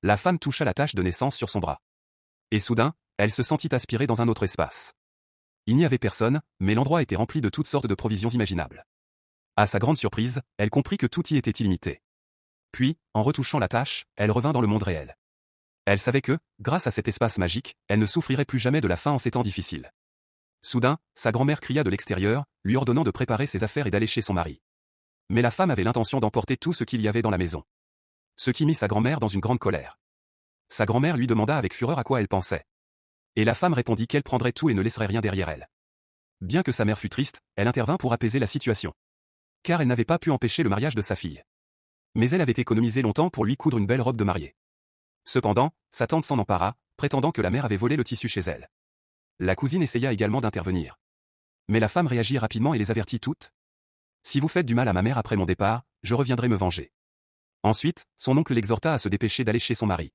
La femme toucha la tache de naissance sur son bras. Et soudain, elle se sentit aspirée dans un autre espace. Il n'y avait personne, mais l'endroit était rempli de toutes sortes de provisions imaginables. À sa grande surprise, elle comprit que tout y était illimité. Puis, en retouchant la tache, elle revint dans le monde réel. Elle savait que, grâce à cet espace magique, elle ne souffrirait plus jamais de la faim en ces temps difficiles. Soudain, sa grand-mère cria de l'extérieur, lui ordonnant de préparer ses affaires et d'aller chez son mari. Mais la femme avait l'intention d'emporter tout ce qu'il y avait dans la maison. Ce qui mit sa grand-mère dans une grande colère. Sa grand-mère lui demanda avec fureur à quoi elle pensait. Et la femme répondit qu'elle prendrait tout et ne laisserait rien derrière elle. Bien que sa mère fût triste, elle intervint pour apaiser la situation. Car elle n'avait pas pu empêcher le mariage de sa fille. Mais elle avait économisé longtemps pour lui coudre une belle robe de mariée. Cependant, sa tante s'en empara, prétendant que la mère avait volé le tissu chez elle. La cousine essaya également d'intervenir. Mais la femme réagit rapidement et les avertit toutes. Si vous faites du mal à ma mère après mon départ, je reviendrai me venger. Ensuite, son oncle l'exhorta à se dépêcher d'aller chez son mari,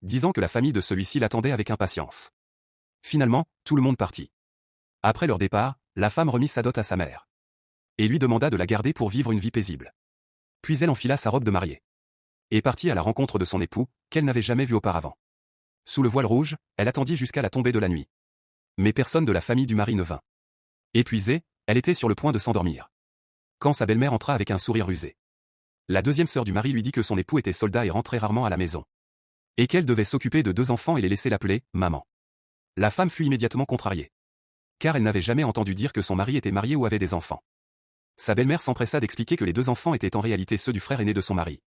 disant que la famille de celui-ci l'attendait avec impatience. Finalement, tout le monde partit. Après leur départ, la femme remit sa dot à sa mère. Et lui demanda de la garder pour vivre une vie paisible. Puis elle enfila sa robe de mariée. Et partit à la rencontre de son époux, qu'elle n'avait jamais vu auparavant. Sous le voile rouge, elle attendit jusqu'à la tombée de la nuit. Mais personne de la famille du mari ne vint. Épuisée, elle était sur le point de s'endormir. Quand sa belle-mère entra avec un sourire rusé. La deuxième sœur du mari lui dit que son époux était soldat et rentrait rarement à la maison. Et qu'elle devait s'occuper de 2 enfants et les laisser l'appeler « maman ». La femme fut immédiatement contrariée. Car elle n'avait jamais entendu dire que son mari était marié ou avait des enfants. Sa belle-mère s'empressa d'expliquer que les 2 enfants étaient en réalité ceux du frère aîné de son mari.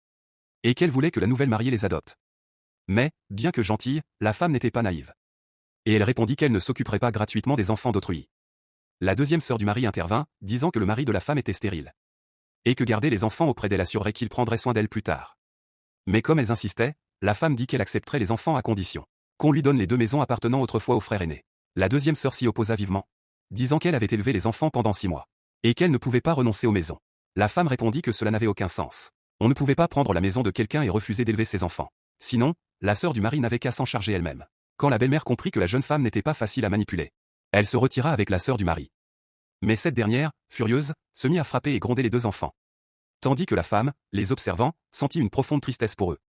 Et qu'elle voulait que la nouvelle mariée les adopte. Mais, bien que gentille, la femme n'était pas naïve. Et elle répondit qu'elle ne s'occuperait pas gratuitement des enfants d'autrui. La deuxième sœur du mari intervint, disant que le mari de la femme était stérile. Et que garder les enfants auprès d'elle assurerait qu'il prendrait soin d'elle plus tard. Mais comme elles insistaient, la femme dit qu'elle accepterait les enfants à condition qu'on lui donne les 2 maisons appartenant autrefois au frère aîné. La deuxième sœur s'y opposa vivement, disant qu'elle avait élevé les enfants pendant 6 mois. Et qu'elle ne pouvait pas renoncer aux maisons. La femme répondit que cela n'avait aucun sens. On ne pouvait pas prendre la maison de quelqu'un et refuser d'élever ses enfants. Sinon, la sœur du mari n'avait qu'à s'en charger elle-même. Quand la belle-mère comprit que la jeune femme n'était pas facile à manipuler, elle se retira avec la sœur du mari. Mais cette dernière, furieuse, se mit à frapper et gronder les 2 enfants. Tandis que la femme, les observant, sentit une profonde tristesse pour eux.